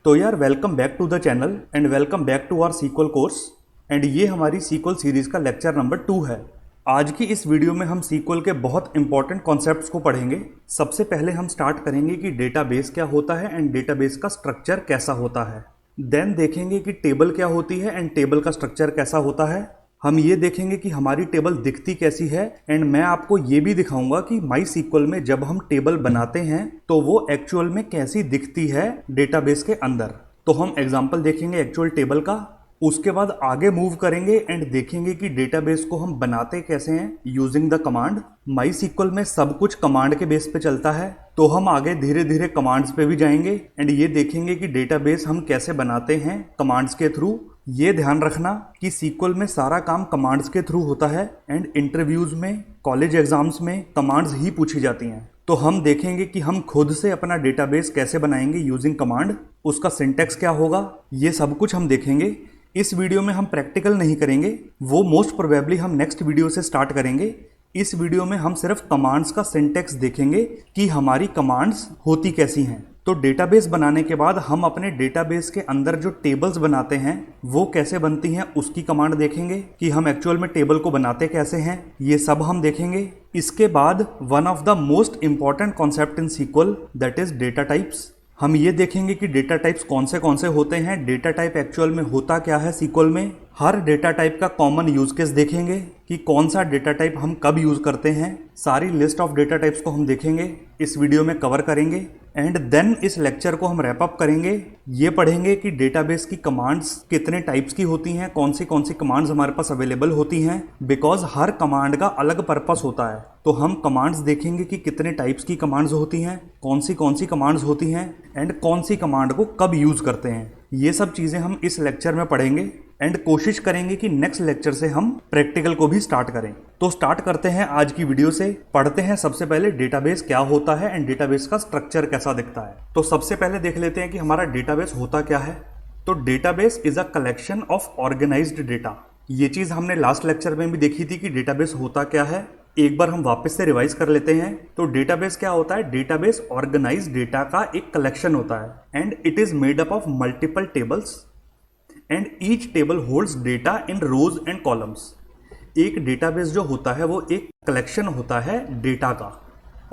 तो यार welcome back to the channel and welcome back to our sequel course and ये हमारी sequel series का लेक्चर नंबर 2 है। आज की इस वीडियो में हम सीक्वल के बहुत इंपॉर्टेंट कॉन्सेप्ट्स को पढ़ेंगे। सबसे पहले हम स्टार्ट करेंगे कि डेटाबेस क्या होता है एंड डेटाबेस का स्ट्रक्चर कैसा होता है। देन देखेंगे कि टेबल क्या होती है एंड टेबल का स्ट्रक्चर कैसा होता है। हम ये देखेंगे कि हमारी टेबल दिखती कैसी है एंड मैं आपको ये भी दिखाऊंगा कि माई सीक्वल में जब हम टेबल बनाते हैं तो वो एक्चुअल में कैसी दिखती है डेटाबेस के अंदर। तो हम एग्जांपल देखेंगे एक्चुअल टेबल का, उसके बाद आगे मूव करेंगे एंड देखेंगे कि डेटाबेस को हम बनाते कैसे हैं using the command. My sequel में सब कुछ कमांड के बेस पे चलता है, तो हम आगे धीरे धीरे कमांड्स पे भी जाएंगे एंड ये देखेंगे कि डेटाबेस हम कैसे बनाते हैं कमांड्स के थ्रू। ये ध्यान रखना कि सीक्वल में सारा काम कमांड्स के थ्रू होता है एंड इंटरव्यूज में, कॉलेज एग्जाम्स में कमांड्स ही पूछी जाती हैं। तो हम देखेंगे कि हम खुद से अपना डेटाबेस कैसे बनाएंगे यूजिंग कमांड, उसका सिंटैक्स क्या होगा, ये सब कुछ हम देखेंगे। इस वीडियो में हम प्रैक्टिकल नहीं करेंगे, वो मोस्ट प्रोबेबली हम नेक्स्ट वीडियो से स्टार्ट करेंगे। इस वीडियो में हम सिर्फ कमांड्स का सिंटैक्स देखेंगे कि हमारी कमांड्स होती कैसी हैं। तो डेटाबेस बनाने के बाद हम अपने डेटाबेस के अंदर जो टेबल्स बनाते हैं वो कैसे बनती हैं उसकी कमांड देखेंगे कि हम एक्चुअल में टेबल को बनाते कैसे हैं, ये सब हम देखेंगे। इसके बाद one of the most important concept in sequel that is data types. हम ये देखेंगे कि डेटा टाइप्स कौन से होते हैं, डेटा टाइप एक्चुअल में होता क्या है सीक्वल में। हर डेटा टाइप का कॉमन यूज केस देखेंगे कि कौन सा डेटा टाइप हम कब यूज करते हैं। सारी लिस्ट ऑफ डेटा टाइप्स को हम देखेंगे, इस वीडियो में कवर करेंगे एंड देन इस लेक्चर को हम रैप अप करेंगे। ये पढ़ेंगे कि डेटाबेस की कमांड्स कितने टाइप्स की होती हैं, कौन सी कमांड्स हमारे पास अवेलेबल होती हैं, बिकॉज हर कमांड का अलग पर्पस होता है। तो हम कमांड्स देखेंगे कि कितने टाइप्स की कमांड्स होती हैं, कौन सी कमांड्स होती हैं एंड कौन सी कमांड को कब यूज करते हैं। ये सब चीज़ें हम इस लेक्चर में पढ़ेंगे एंड कोशिश करेंगे कि नेक्स्ट लेक्चर से हम प्रैक्टिकल को भी स्टार्ट करें। तो स्टार्ट करते हैं आज की वीडियो से। पढ़ते हैं सबसे पहले डेटाबेस क्या होता है एंड डेटाबेस का स्ट्रक्चर कैसा दिखता है। तो सबसे पहले देख लेते हैं कि हमारा डेटाबेस होता क्या है। तो database is a collection of organised data. ये चीज़ हमने लास्ट लेक्चर में भी देखी थी कि डेटाबेस होता क्या है। एक बार हम वापस से रिवाइज कर लेते हैं। तो डेटाबेस क्या होता है, डेटाबेस ऑर्गेनाइज्ड डेटा का एक कलेक्शन होता है and it is made up of multiple tables and each table holds data in rows and columns. एक डेटाबेस जो होता है वो एक कलेक्शन होता है डेटा का।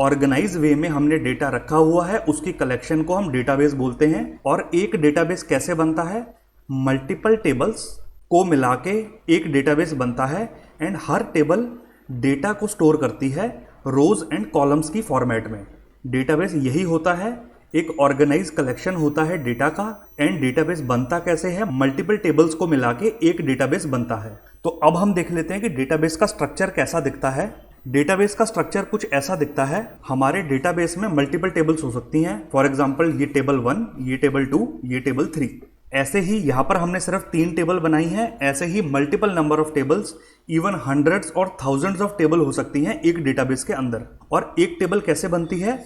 ऑर्गेनाइज वे में हमने डेटा रखा हुआ है, उसकी कलेक्शन को हम डेटाबेस बोलते हैं। और एक डेटाबेस कैसे बनता है, मल्टीपल टेबल्स को मिला के एक डेटाबेस बनता है एंड हर टेबल डेटा को स्टोर करती है रोज एंड कॉलम्स की फॉर्मेट में। डेटाबेस यही होता है, एक ऑर्गेनाइज कलेक्शन होता है डेटा का। एंड डेटाबेस बनता कैसे है, मल्टीपल टेबल्स को मिला के एक डेटाबेस बनता है। तो अब हम देख लेते हैं कि डेटाबेस का स्ट्रक्चर कैसा दिखता है। डेटाबेस का स्ट्रक्चर कुछ ऐसा दिखता है, हमारे डेटाबेस में मल्टीपल टेबल्स हो सकती हैं। फॉर एग्जांपल ये टेबल 1, ये टेबल 2, ये टेबल 3। ऐसे ही यहाँ पर हमने सिर्फ 3 टेबल बनाई हैं, ऐसे ही multiple number of tables, even hundreds और थाउजेंड्स ऑफ टेबल हो सकती हैं एक डेटाबेस के अंदर। और एक टेबल कैसे बनती है,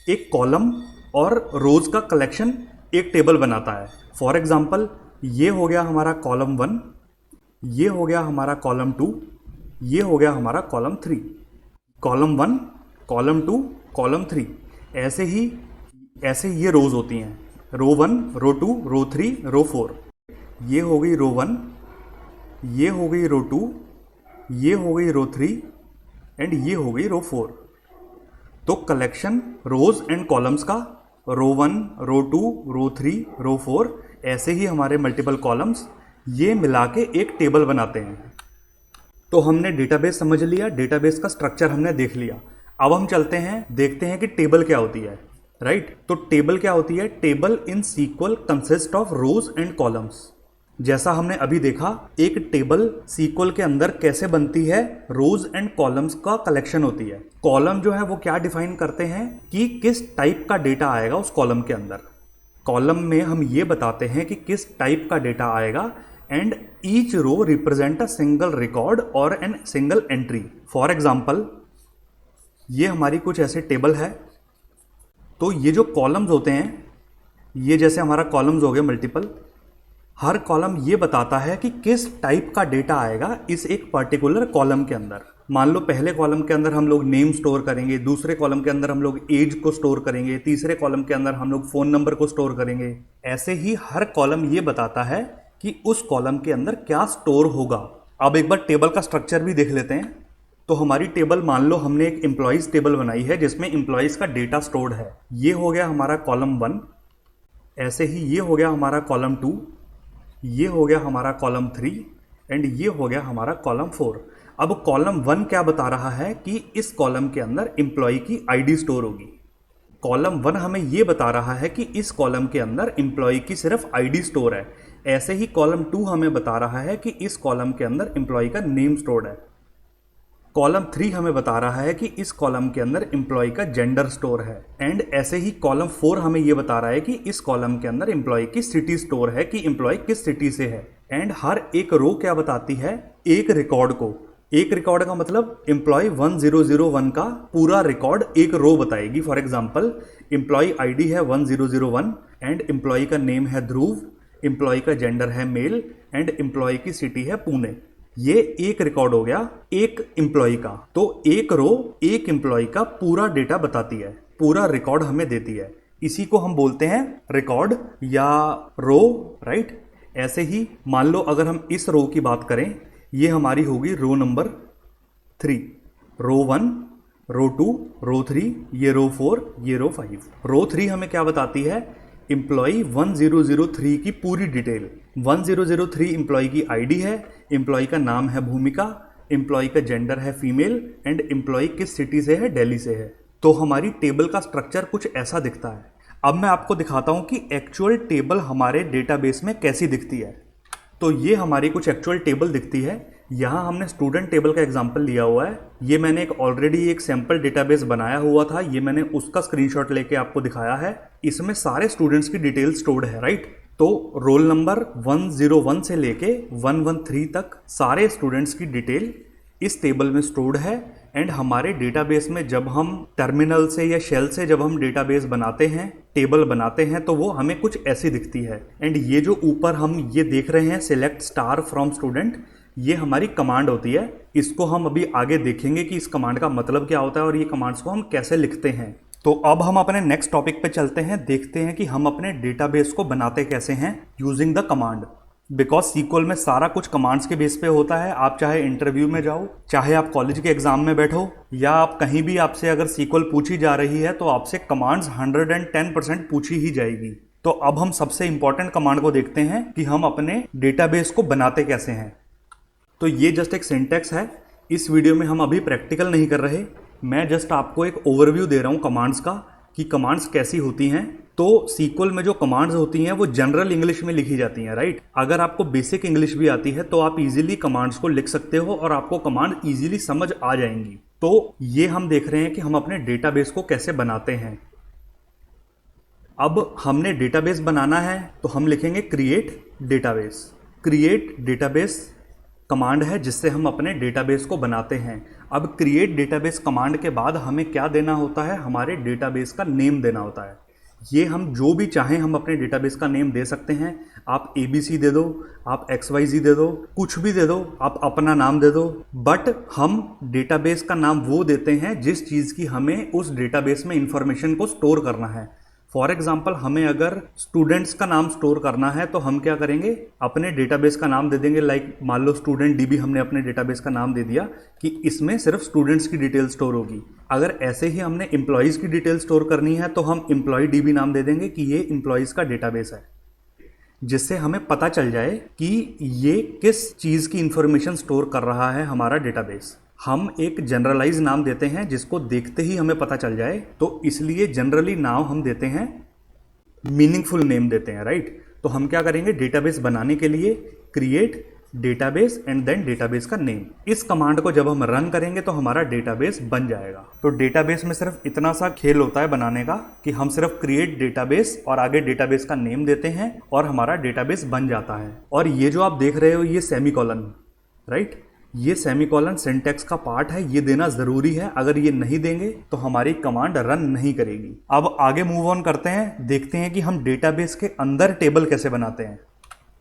एक कॉलम और रोज का कलेक्शन एक टेबल बनाता है। फॉर एग्जांपल ये हो गया हमारा कॉलम 1, ये हो गया हमारा कॉलम 2, ये हो गया हमारा कॉलम 3। कॉलम 1, कॉलम 2, कॉलम 3, ऐसे ये रोज होती हैं, रो 1, रो 2, रो 3, रो 4। ये हो गई रो 1, ये हो गई रो 2, ये हो गई रो 3 एंड ये हो गई रो 4। तो कलेक्शन रोज एंड कॉलम्स का, रो 1, रो 2, रो 3, रो 4, ऐसे ही हमारे मल्टीपल कॉलम्स, ये मिला के एक टेबल बनाते हैं। तो हमने डेटाबेस समझ लिया, डेटाबेस का स्ट्रक्चर हमने देख लिया। अब हम चलते हैं, देखते हैं कि टेबल क्या होती है। राइट, तो टेबल क्या होती है, table in sequel consist of rows and columns. जैसा हमने अभी देखा, एक टेबल सीक्वल के अंदर कैसे बनती है, रोज एंड कॉलम्स का कलेक्शन होती है। कॉलम जो है वो क्या डिफाइन करते हैं कि किस टाइप का डेटा आएगा उस कॉलम के अंदर। कॉलम में हम ये बताते हैं कि किस टाइप का डेटा आएगा and each row represent a single record और an single entry. For example ये हमारी कुछ ऐसे टेबल है। तो ये जो कॉलम्स होते हैं, ये जैसे हमारा कॉलम्स हो गए मल्टीपल, हर कॉलम ये बताता है कि किस टाइप का डेटा आएगा इस एक पर्टिकुलर कॉलम के अंदर। मान लो पहले कॉलम के अंदर हम लोग नेम स्टोर करेंगे, दूसरे कॉलम के अंदर हम लोग एज को स्टोर करेंगे, तीसरे कॉलम के अंदर हम लोग फ़ोन नंबर को स्टोर करेंगे। ऐसे ही हर कॉलम ये बताता है कि उस कॉलम के अंदर क्या स्टोर होगा। अब एक बार टेबल का स्ट्रक्चर भी देख लेते हैं। तो हमारी टेबल, मान लो हमने एक एम्प्लॉयज़ टेबल बनाई है जिसमें एम्प्लॉयज़ का डेटा स्टोर्ड है। ये हो गया हमारा कॉलम 1। ऐसे ही ये हो गया हमारा कॉलम 2, ये हो गया हमारा कॉलम 3 एंड ये हो गया हमारा कॉलम 4। अब कॉलम 1 क्या बता रहा है कि इस कॉलम के अंदर एम्प्लॉय की आईडी स्टोर होगी। कॉलम 1 हमें ये बता रहा है कि इस कॉलम के अंदर एम्प्लॉय की सिर्फ आईडी स्टोर है। ऐसे ही कॉलम 2 हमें बता रहा है कि इस कॉलम के अंदर एम्प्लॉय का नेम स्टोर्ड है। कॉलम 3 हमें बता रहा है कि इस कॉलम के अंदर एम्प्लॉय का जेंडर स्टोर है। एंड ऐसे ही कॉलम 4 हमें ये बता रहा है कि इस कॉलम के अंदर एम्प्लॉय की सिटी स्टोर है, कि एम्प्लॉय किस सिटी से है। एंड हर एक रो क्या बताती है, एक रिकॉर्ड को। एक रिकॉर्ड का मतलब एम्प्लॉय 1001 का पूरा रिकॉर्ड एक रो बताएगी। फॉर एग्जाम्पल, एम्प्लॉय आईडी है 1001 एंड एम्प्लॉय का नेम है ध्रुव, एम्प्लॉय का जेंडर है मेल एंड एम्प्लॉय की सिटी है पुणे। ये एक रिकॉर्ड हो गया एक एम्प्लॉय का। तो एक रो एक एम्प्लॉय का पूरा डेटा बताती है, पूरा रिकॉर्ड हमें देती है। इसी को हम बोलते हैं रिकॉर्ड या रो, राइट। ऐसे ही मान लो अगर हम इस रो की बात करें, ये हमारी होगी रो नंबर 3, रो 1, रो 2, रो 3, ये रो 4, ये रो 5। रो 3 हमें क्या बताती है, एम्प्लॉय 1003 की पूरी डिटेल। 1003 एम्प्लॉय की आईडी है, एम्प्लॉय का नाम है भूमिका, एम्प्लॉय का जेंडर है फीमेल एंड एम्प्लॉय किस सिटी से है, दिल्ली से है। तो हमारी टेबल का स्ट्रक्चर कुछ ऐसा दिखता है। अब मैं आपको दिखाता हूं कि एक्चुअल टेबल हमारे डेटाबेस में कैसी दिखती है। तो ये हमारी कुछ एक्चुअल टेबल दिखती है। यहाँ हमने स्टूडेंट टेबल का एग्जांपल लिया हुआ है। ये मैंने ऑलरेडी एक सैम्पल डेटाबेस बनाया हुआ था, ये मैंने उसका स्क्रीनशॉट लेके आपको दिखाया है। इसमें सारे स्टूडेंट्स की डिटेल स्टोर्ड है, राइट। तो रोल नंबर 101 से लेके 113 तक सारे स्टूडेंट्स की डिटेल इस टेबल में स्टोर्ड है। एंड हमारे डेटाबेस में जब हम टर्मिनल से या शेल से जब हम डेटाबेस बनाते हैं, टेबल बनाते हैं, तो वो हमें कुछ ऐसी दिखती है। एंड ये जो ऊपर हम ये देख रहे हैं सिलेक्ट स्टार फ्रॉम स्टूडेंट, ये हमारी कमांड होती है। इसको हम अभी आगे देखेंगे कि इस कमांड का मतलब क्या होता है और ये कमांड्स को हम कैसे लिखते हैं। तो अब हम अपने नेक्स्ट टॉपिक पे चलते हैं, देखते हैं कि हम अपने डेटाबेस को बनाते कैसे हैं using the command. Because sequel में सारा कुछ कमांड्स के बेस पे होता है। आप चाहे इंटरव्यू में जाओ, चाहे आप कॉलेज के एग्जाम में बैठो, या आप कहीं भी आपसे अगर सीक्वल पूछी जा रही है तो आपसे कमांड्स 110% पूछी ही जाएगी। तो अब हम सबसे इंपॉर्टेंट कमांड को देखते हैं कि हम अपने डेटाबेस को बनाते कैसे हैं। तो ये जस्ट एक सिंटैक्स है। इस वीडियो में हम अभी प्रैक्टिकल नहीं कर रहे, मैं जस्ट आपको एक ओवरव्यू दे रहा हूँ कमांड्स का कि कमांड्स कैसी होती हैं। तो सीक्वल में जो कमांड्स होती हैं वो जनरल इंग्लिश में लिखी जाती हैं, राइट। अगर आपको बेसिक इंग्लिश भी आती है तो आप इजीली कमांड्स को लिख सकते हो और आपको कमांड इजीली समझ आ जाएंगी। तो ये हम देख रहे हैं कि हम अपने डेटाबेस को कैसे बनाते हैं। अब हमने डेटाबेस बनाना है तो हम लिखेंगे create database. Create database command है जिससे हम अपने डेटाबेस को बनाते हैं। अब क्रिएट डेटाबेस कमांड के बाद हमें क्या देना होता है, हमारे डेटाबेस का नेम देना होता है। ये हम जो भी चाहें हम अपने डेटाबेस का नेम दे सकते हैं। आप ABC दे दो, आप XYZ दे दो, कुछ भी दे दो, आप अपना नाम दे दो। बट हम डेटाबेस का नाम वो देते हैं जिस चीज़ की हमें उस डेटाबेस में इंफॉर्मेशन को स्टोर करना है। फॉर एग्जाम्पल, हमें अगर स्टूडेंट्स का नाम स्टोर करना है तो हम क्या करेंगे, अपने डेटाबेस का नाम दे देंगे। लाइक मान लो स्टूडेंट DB हमने अपने डेटाबेस का नाम दे दिया कि इसमें सिर्फ स्टूडेंट्स की डिटेल स्टोर होगी। अगर ऐसे ही हमने एम्प्लॉयज़ की डिटेल स्टोर करनी है तो हम एम्प्लॉय DB नाम दे देंगे कि ये एम्प्लॉयज़ का डेटाबेस है, जिससे हमें पता चल जाए कि ये किस चीज़ की इंफॉर्मेशन स्टोर कर रहा है हमारा डेटाबेस। हम एक जनरलाइज नाम देते हैं जिसको देखते ही हमें पता चल जाए, तो इसलिए जनरली नाम हम देते हैं, मीनिंगफुल नेम देते हैं, राइट। तो हम क्या करेंगे, डेटाबेस बनाने के लिए create database and then database का नेम। इस कमांड को जब हम रन करेंगे तो हमारा डेटाबेस बन जाएगा। तो डेटाबेस में सिर्फ इतना सा खेल होता है बनाने का कि हम सिर्फ क्रिएट डेटाबेस और आगे डेटाबेस का नेम देते हैं और हमारा डेटाबेस बन जाता है। और ये जो आप देख रहे हो ये सेमीकोलन, राइट, ये सेमीकोलन सिंटैक्स का पार्ट है, ये देना जरूरी है। अगर ये नहीं देंगे तो हमारी कमांड रन नहीं करेगी। अब आगे मूव ऑन करते हैं, देखते हैं कि हम डेटाबेस के अंदर टेबल कैसे बनाते हैं।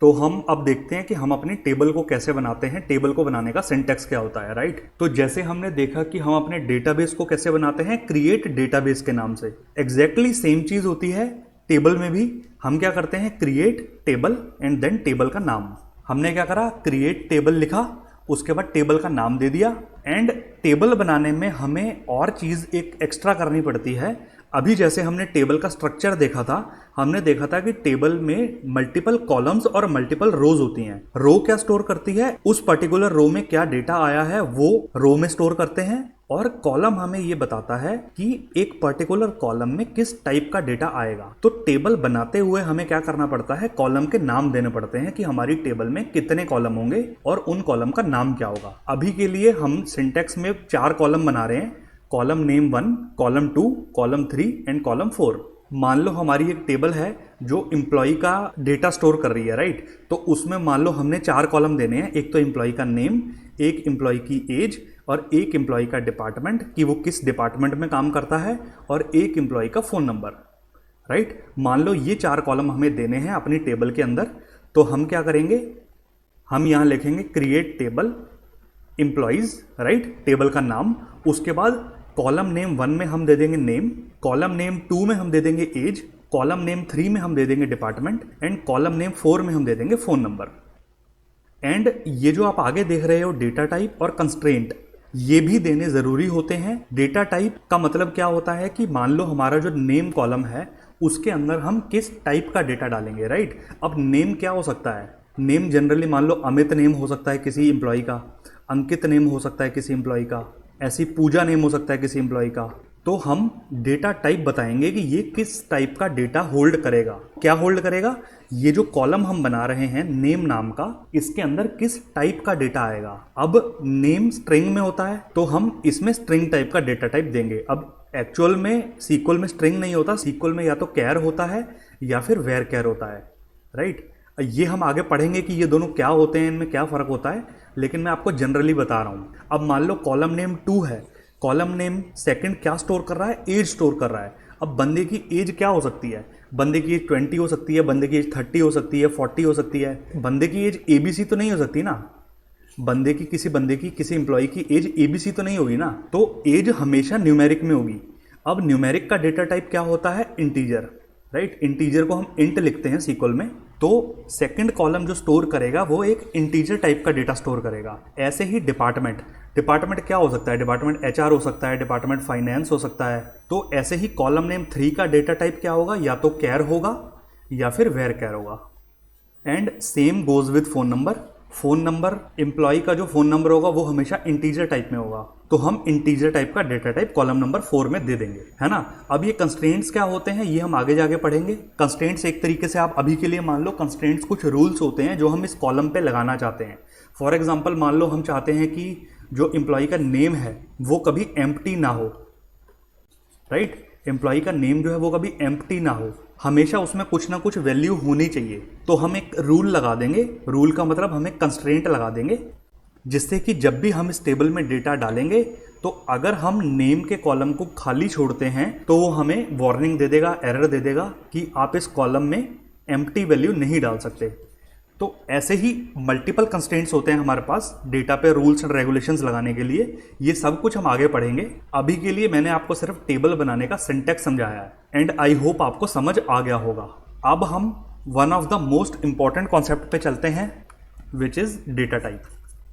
तो हम अब देखते हैं कि हम अपनी टेबल को कैसे बनाते हैं, टेबल को बनाने का सिंटैक्स क्या होता है, राइट। तो जैसे हमने देखा कि हम अपने डेटाबेस को कैसे बनाते हैं, क्रिएट डेटाबेस के नाम से, एग्जैक्टली सेम चीज होती है टेबल में भी। हम क्या करते हैं, create table and then table का नाम। हमने क्या करा, क्रिएट टेबल लिखा, उसके बाद टेबल का नाम दे दिया। एंड टेबल बनाने में हमें और चीज एक एक्स्ट्रा करनी पड़ती है। अभी जैसे हमने टेबल का स्ट्रक्चर देखा था, हमने देखा था कि टेबल में मल्टीपल कॉलम्स और मल्टीपल रोज होती हैं। रो क्या स्टोर करती है, उस पर्टिकुलर रो में क्या डेटा आया है वो रो में स्टोर करते हैं, और कॉलम हमें ये बताता है कि एक पर्टिकुलर कॉलम में किस टाइप का डेटा आएगा। तो टेबल बनाते हुए हमें क्या करना पड़ता है, कॉलम के नाम देने पड़ते हैं कि हमारी टेबल में कितने कॉलम होंगे और उन कॉलम का नाम क्या होगा। अभी के लिए हम सिंटैक्स में 4 कॉलम बना रहे हैं, column name 1, column 2, column 3 and column 4। मान लो हमारी एक टेबल है जो एम्प्लॉय का डेटा स्टोर कर रही है, राइट। तो उसमें मान लो हमने 4 कॉलम देने हैं, एक तो एम्प्लॉय का नेम, एक एम्प्लॉय की एज, और एक एम्प्लॉय का डिपार्टमेंट कि वो किस डिपार्टमेंट में काम करता है, और एक एम्प्लॉय का फ़ोन नंबर, राइट। मान लो ये 4 कॉलम हमें देने हैं अपनी टेबल के अंदर। तो हम क्या करेंगे, हम यहाँ लिखेंगे create table employees, right, table का नाम। उसके बाद कॉलम नेम 1 में हम दे देंगे नेम, कॉलम नेम 2 में हम दे देंगे एज, कॉलम नेम 3 में हम दे देंगे डिपार्टमेंट, एंड कॉलम नेम 4 में हम दे देंगे फ़ोन नंबर। एंड ये जो आप आगे देख रहे हो डेटा टाइप और कंस्ट्रेंट, ये भी देने ज़रूरी होते हैं। डेटा टाइप का मतलब क्या होता है कि मान लो हमारा जो नेम कॉलम है उसके अंदर हम किस टाइप का डेटा डालेंगे, राइट। अब नेम क्या हो सकता है, नेम जनरली मान लो अमित नेम हो सकता है किसी एम्प्लॉय का, अंकित नेम हो सकता है किसी एम्प्लॉय का, ऐसी पूजा नेम हो सकता है किसी एम्प्लॉय का। तो हम डेटा टाइप बताएंगे कि ये किस टाइप का डेटा होल्ड करेगा। क्या होल्ड करेगा, ये जो कॉलम हम बना रहे हैं नेम नाम का, इसके अंदर किस टाइप का डेटा आएगा। अब नेम स्ट्रिंग में होता है तो हम इसमें स्ट्रिंग टाइप का डेटा टाइप देंगे। अब एक्चुअल में सीक्वल में स्ट्रिंग नहीं होता, सीक्वल में या तो कैर होता है या फिर वेर कैर होता है, राइट। ये हम आगे पढ़ेंगे कि ये दोनों क्या होते हैं, इनमें क्या फ़र्क होता है, लेकिन मैं आपको जनरली बता रहा हूँ। अब मान लो कॉलम नेम 2 है, कॉलम नेम सेकंड क्या स्टोर कर रहा है, एज स्टोर कर रहा है। अब बंदे की एज क्या हो सकती है, बंदे की एज 20 हो सकती है, बंदे की एज 30 हो सकती है, 40 हो सकती है। बंदे की एज ABC तो नहीं हो सकती ना, बंदे की किसी एम्प्लॉय की एज ABC तो नहीं होगी ना। तो एज हमेशा न्यूमेरिक में होगी। अब न्यूमेरिक का डेटा टाइप क्या होता है, इंटीजर, राइट। इंटीजर को हम इंट लिखते हैं सीक्वल में। तो सेकंड कॉलम जो स्टोर करेगा वो एक इंटीजर टाइप का डेटा स्टोर करेगा। ऐसे ही डिपार्टमेंट क्या हो सकता है, डिपार्टमेंट HR हो सकता है, डिपार्टमेंट फाइनेंस हो सकता है। तो ऐसे ही कॉलम नेम 3 का डेटा टाइप क्या होगा, या तो कैर होगा या फिर वेर कैर होगा। And same goes with phone number. Phone number, employee का जो फ़ोन नंबर होगा वो हमेशा इंटीजर टाइप में होगा, तो हम इंटीजर टाइप का डेटा टाइप कॉलम नंबर 4 में दे देंगे, है ना। अब ये कंस्ट्रेंट्स क्या होते हैं ये हम आगे जाके पढ़ेंगे। कंस्ट्रेंट्स एक तरीके से आप अभी के लिए मान लो कंस्ट्रेंट्स कुछ रूल्स होते हैं जो हम इस कॉलम पे लगाना चाहते हैं। फॉर एग्जाम्पल मान लो हम चाहते हैं कि जो एम्प्लॉय का नेम है वो कभी एम्प्टी ना हो, राइट। एम्प्लॉय का नेम जो है वो कभी एम्प्टी ना हो, हमेशा उसमें कुछ ना कुछ वैल्यू होनी चाहिए। तो हम एक रूल लगा देंगे, रूल का मतलब हम एक कंस्ट्रेंट लगा देंगे, जिससे कि जब भी हम इस टेबल में डेटा डालेंगे तो अगर हम नेम के कॉलम को खाली छोड़ते हैं तो वो हमें वार्निंग दे देगा, एरर दे देगा कि आप इस कॉलम में एम्प्टी वैल्यू नहीं डाल सकते। तो ऐसे ही मल्टीपल कंस्ट्रेंट्स होते हैं हमारे पास डेटा पे रूल्स एंड रेगुलेशंस लगाने के लिए। ये सब कुछ हम आगे पढ़ेंगे। अभी के लिए मैंने आपको सिर्फ टेबल बनाने का सिंटैक्स समझाया है एंड आई होप आपको समझ आ गया होगा। अब हम one of the most important concept पे चलते हैं, which is data type.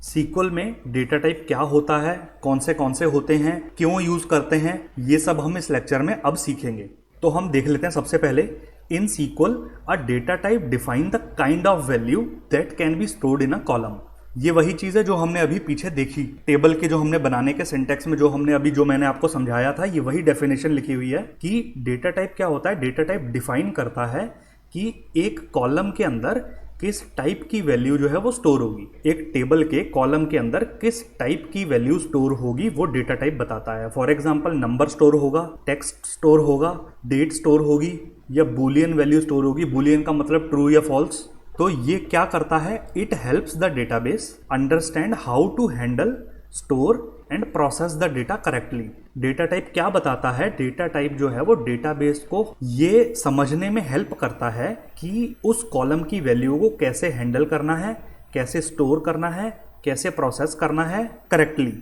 Sequel में डेटा टाइप क्या होता है, कौन से होते हैं, क्यों यूज़ करते हैं, ये सब हम इस लेक्चर में अब सीखेंगे। तो हम देख लेते हैं सबसे पहले, इन SQL a data type define the kind of value that can be stored in a column। ये वही चीज़ है जो हमने अभी पीछे देखी, टेबल के जो हमने बनाने के सिंटैक्स में जो मैंने आपको समझाया था, ये वही डेफिनेशन लिखी हुई है कि डेटा टाइप क्या होता है। डेटा टाइप डिफाइन करता है कि एक कॉलम के अंदर किस टाइप की वैल्यू जो है वो स्टोर होगी, एक टेबल के कॉलम के अंदर किस टाइप की वैल्यू स्टोर होगी वो डेटा टाइप बताता है। फॉर एग्जांपल नंबर स्टोर होगा, टेक्स्ट स्टोर होगा, डेट स्टोर होगी या बूलियन वैल्यू स्टोर होगी। बूलियन का मतलब ट्रू या फॉल्स। तो ये क्या करता है, it helps the database understand how to handle store and process the data correctly. Data type क्या बताता है? डेटा टाइप जो है वो डेटाबेस को ये समझने में हेल्प करता है कि उस कॉलम की वैल्यू को कैसे हैंडल करना है, कैसे स्टोर करना है, कैसे प्रोसेस करना है करेक्टली।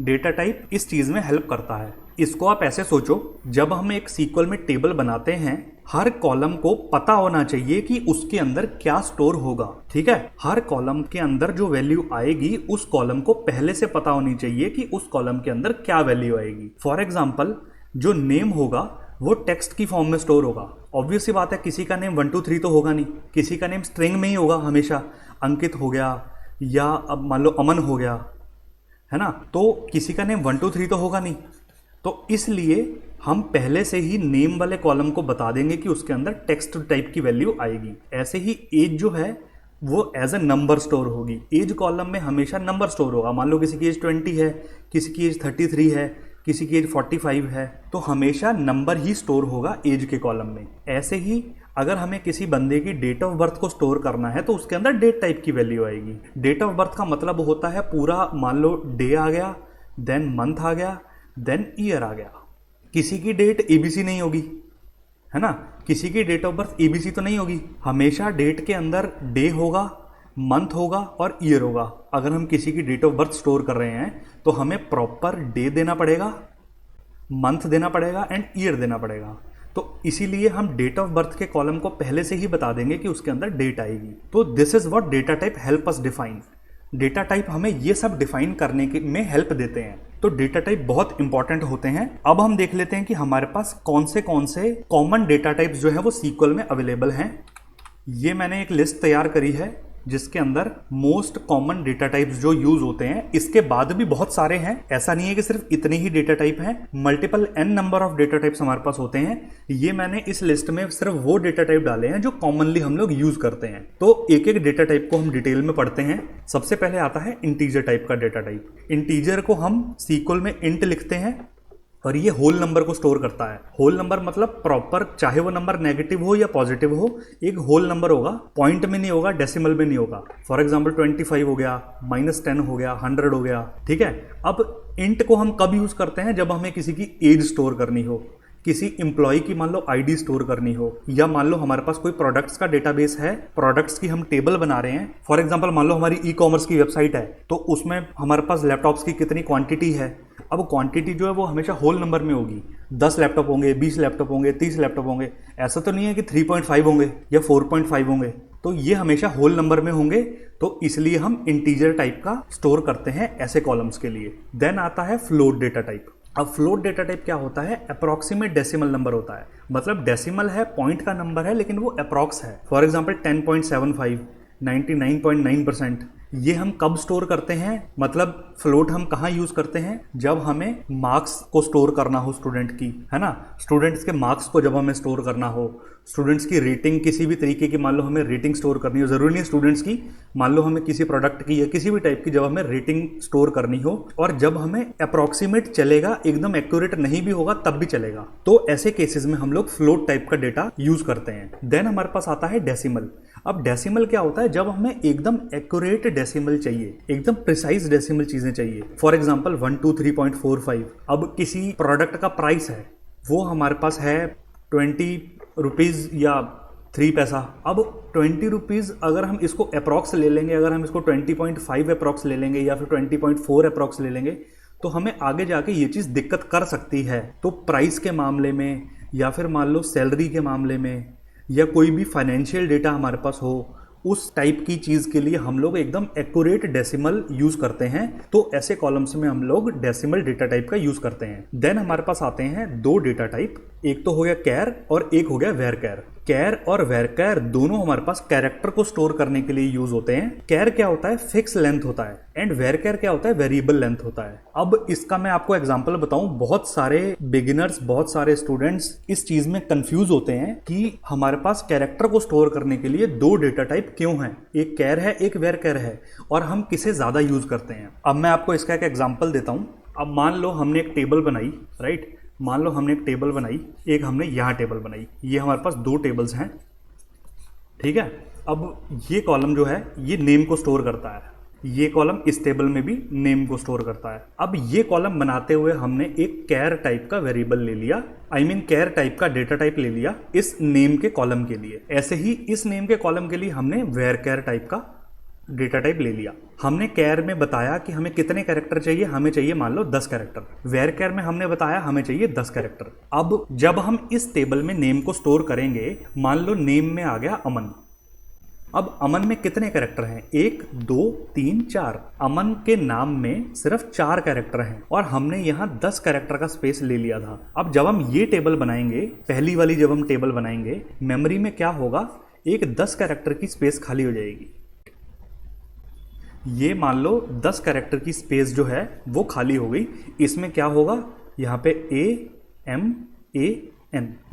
डेटा टाइप इस चीज़ में हेल्प करता है। इसको आप ऐसे सोचो, जब हम एक सीक्वल में टेबल बनाते हैं, हर कॉलम को पता होना चाहिए कि उसके अंदर क्या स्टोर होगा। ठीक है, हर कॉलम के अंदर जो वैल्यू आएगी उस कॉलम को पहले से पता होनी चाहिए कि उस कॉलम के अंदर क्या वैल्यू आएगी। फॉर एग्जाम्पल, जो नेम होगा वो टेक्स्ट की फॉर्म में स्टोर होगा। ऑब्वियस सी बात है, किसी का नेम 1 2 3 तो होगा नहीं, किसी का नेम स्ट्रिंग में ही होगा हमेशा। अंकित हो गया या अब मान लो अमन हो गया, है ना, तो किसी का नेम 1 2 3 तो होगा नहीं। तो इसलिए हम पहले से ही नेम वाले कॉलम को बता देंगे कि उसके अंदर टेक्स्ट टाइप की वैल्यू आएगी। ऐसे ही एज जो है वो एज ए नंबर स्टोर होगी। एज कॉलम में हमेशा नंबर स्टोर होगा। मान लो किसी की एज 20 है, किसी की एज 33 है, किसी की एज 45 है, तो हमेशा नंबर ही स्टोर होगा एज के कॉलम में। ऐसे ही अगर हमें किसी बंदे की डेट ऑफ बर्थ को स्टोर करना है तो उसके अंदर डेट टाइप की वैल्यू आएगी। डेट ऑफ बर्थ का मतलब होता है पूरा, मान लो डे आ गया, देन मंथ आ गया, देन ईयर आ गया। किसी की डेट एबीसी नहीं होगी, है ना, किसी की डेट ऑफ बर्थ एबीसी तो नहीं होगी। हमेशा डेट के अंदर डे होगा, मंथ होगा और ईयर होगा। अगर हम किसी की डेट ऑफ बर्थ स्टोर कर रहे हैं तो हमें प्रॉपर डे देना पड़ेगा, मंथ देना पड़ेगा एंड ईयर देना पड़ेगा। तो इसीलिए हम डेट ऑफ बर्थ के कॉलम को पहले से ही बता देंगे कि उसके अंदर डेट आएगी। तो this is what data type help us define. Data type हमें ये सब डिफाइन करने के में हेल्प देते हैं। तो डेटा टाइप बहुत इंपॉर्टेंट होते हैं। अब हम देख लेते हैं कि हमारे पास कौन से कॉमन डेटा टाइप्स जो है वो सीक्वल में अवेलेबल हैं। ये मैंने एक लिस्ट तैयार करी है जिसके अंदर मोस्ट कॉमन डेटा टाइप्स जो यूज होते हैं। इसके बाद भी बहुत सारे हैं, ऐसा नहीं है कि सिर्फ इतने ही डेटा टाइप हैं। Multiple n number of data types हमारे पास होते हैं। ये मैंने इस लिस्ट में सिर्फ वो डेटा टाइप डाले हैं जो कॉमनली हम लोग यूज करते हैं। तो एक एक डेटा टाइप को हम डिटेल में पढ़ते हैं। सबसे पहले आता है इंटीजर टाइप का डेटा टाइप। इंटीजर को हम सीक्वल में इंट लिखते हैं और ये होल नंबर को स्टोर करता है। होल नंबर मतलब प्रॉपर, चाहे वो नंबर नेगेटिव हो या पॉजिटिव हो, एक होल नंबर होगा, पॉइंट में नहीं होगा, डेसिमल में नहीं होगा। फॉर एग्जांपल 25 हो गया, -10 हो गया, 100 हो गया। ठीक है, अब इंट को हम कब यूज करते हैं? जब हमें किसी की एज स्टोर करनी हो, किसी इंप्लॉय की मान लो आईडी स्टोर करनी हो, या मान लो हमारे पास कोई प्रोडक्ट्स का डेटाबेस है, प्रोडक्ट्स की हम टेबल बना रहे हैं। फॉर एग्जांपल मान लो हमारी ई कॉमर्स की वेबसाइट है, तो उसमें हमारे पास लैपटॉप्स की कितनी क्वांटिटी है। अब क्वांटिटी जो है वो हमेशा होल नंबर में होगी। 10 लैपटॉप होंगे, 20 लैपटॉप होंगे, 30 लैपटॉप होंगे। ऐसा तो नहीं है कि 3.5 होंगे या 4.5 होंगे, तो ये हमेशा होल नंबर में होंगे। तो इसलिए हम इंटीजर टाइप का स्टोर करते हैं ऐसे कॉलम्स के लिए। देन आता है फ्लोट डेटा टाइप। अब फ्लोट डेटा टाइप क्या होता है? अप्रॉक्सीमेट डेसिमल नंबर होता है। मतलब डेसिमल है, पॉइंट का नंबर है, लेकिन वो अप्रॉक्स है। For example 10.75, 99.9%। ये हम कब स्टोर करते हैं? मतलब फ्लोट हम कहाँ यूज करते हैं? जब हमें मार्क्स को स्टोर करना हो स्टूडेंट की, है ना, स्टूडेंट्स के मार्क्स को जब हमें स्टोर करना हो, स्टूडेंट्स की रेटिंग, किसी भी तरीके की मान लो हमें रेटिंग स्टोर करनी हो, जरूरी नहीं स्टूडेंट्स की, मान लो हमें किसी प्रोडक्ट की या किसी भी टाइप की जब हमें रेटिंग स्टोर करनी हो, और जब हमें अप्रॉक्सीमेट चलेगा, एकदम एक्यूरेट नहीं भी होगा तब भी चलेगा, तो ऐसे केसेस में हम लोग फ्लोट टाइप का डेटा यूज करते हैं। देन हमारे पास आता है डेसिमल। अब डेसिमल क्या होता है? जब हमें एकदम एक्यूरेट डेसिमल चाहिए, एकदम प्रिसाइज डेसिमल चीजें चाहिए। For example 123.45। अब किसी प्रोडक्ट का प्राइस है, वो हमारे पास है 20 रुपीज या 3 पैसा। अब 20 रुपीज अगर हम इसको अप्रॉक्स ले लेंगे, अगर हम इसको 20.5 अप्रॉक्स ले लेंगे या फिर 20.4 अप्रॉक्स ले लेंगे, तो हमें आगे जाके ये चीज दिक्कत कर सकती है। तो प्राइस के मामले में या फिर मान लो सैलरी के मामले में या कोई भी फाइनेंशियल डेटा हमारे पास हो, उस टाइप की चीज के लिए हम लोग एकदम एक्यूरेट डेसिमल यूज करते हैं। तो ऐसे कॉलम्स में हम लोग डेसिमल डेटा टाइप का यूज करते हैं। देन हमारे पास आते हैं दो डेटा टाइप, एक तो हो गया कैर और एक हो गया वेरकैर। कैर और वेरकैर दोनों हमारे पास कैरेक्टर को स्टोर करने के लिए यूज होते हैं। कैर क्या होता है? फिक्स लेंथ होता है, एंड वेरकैर क्या होता है? वेरिएबल लेंथ होता है। अब इसका मैं आपको एग्जांपल बताऊं, बहुत सारे बिगिनर्स, बहुत सारे स्टूडेंट्स इस चीज में कंफ्यूज होते हैं कि हमारे पास कैरेक्टर को स्टोर करने के लिए दो डेटा टाइप क्यों हैं, एक कैर है, एक वेरकैर है, और हम किसे ज्यादा यूज करते हैं। अब मैं आपको इसका एक एग्जांपल देता हूं। अब मान लो हमने एक टेबल बनाई, राइट, मान लो हमने एक टेबल बनाई, एक हमने यहाँ टेबल बनाई, ये हमारे पास दो टेबल्स हैं, ठीक है। अब ये कॉलम जो है ये नेम को स्टोर करता है, ये कॉलम इस टेबल में भी नेम को स्टोर करता है। अब ये कॉलम बनाते हुए हमने एक कैर टाइप का वेरिएबल ले लिया, कैर टाइप का डेटा टाइप ले लिया इस नेम के कॉलम के लिए। ऐसे ही इस नेम के कॉलम के लिए हमने वेर कैर टाइप का डेटा टाइप ले लिया। हमने कैर में बताया कि हमें कितने कैरेक्टर चाहिए, हमें चाहिए मान लो 10 कैरेक्टर। वेर कैर में हमने बताया हमें चाहिए 10 कैरेक्टर। अब जब हम इस टेबल में नेम को स्टोर करेंगे, मान लो नेम में आ गया अमन। अब अमन में कितने कैरेक्टर हैं? 1 2 3 4। अमन के नाम में सिर्फ 4 कैरेक्टर हैं और हमने यहाँ 10 कैरेक्टर का स्पेस ले लिया था। अब जब हम ये टेबल बनाएंगे, पहली वाली जब हम टेबल बनाएंगे, मेमोरी में क्या होगा, एक 10 कैरेक्टर की स्पेस खाली हो जाएगी। ये मान लो 10 कैरेक्टर की स्पेस जो है वो खाली हो गई। इसमें क्या होगा, यहाँ पे AMAN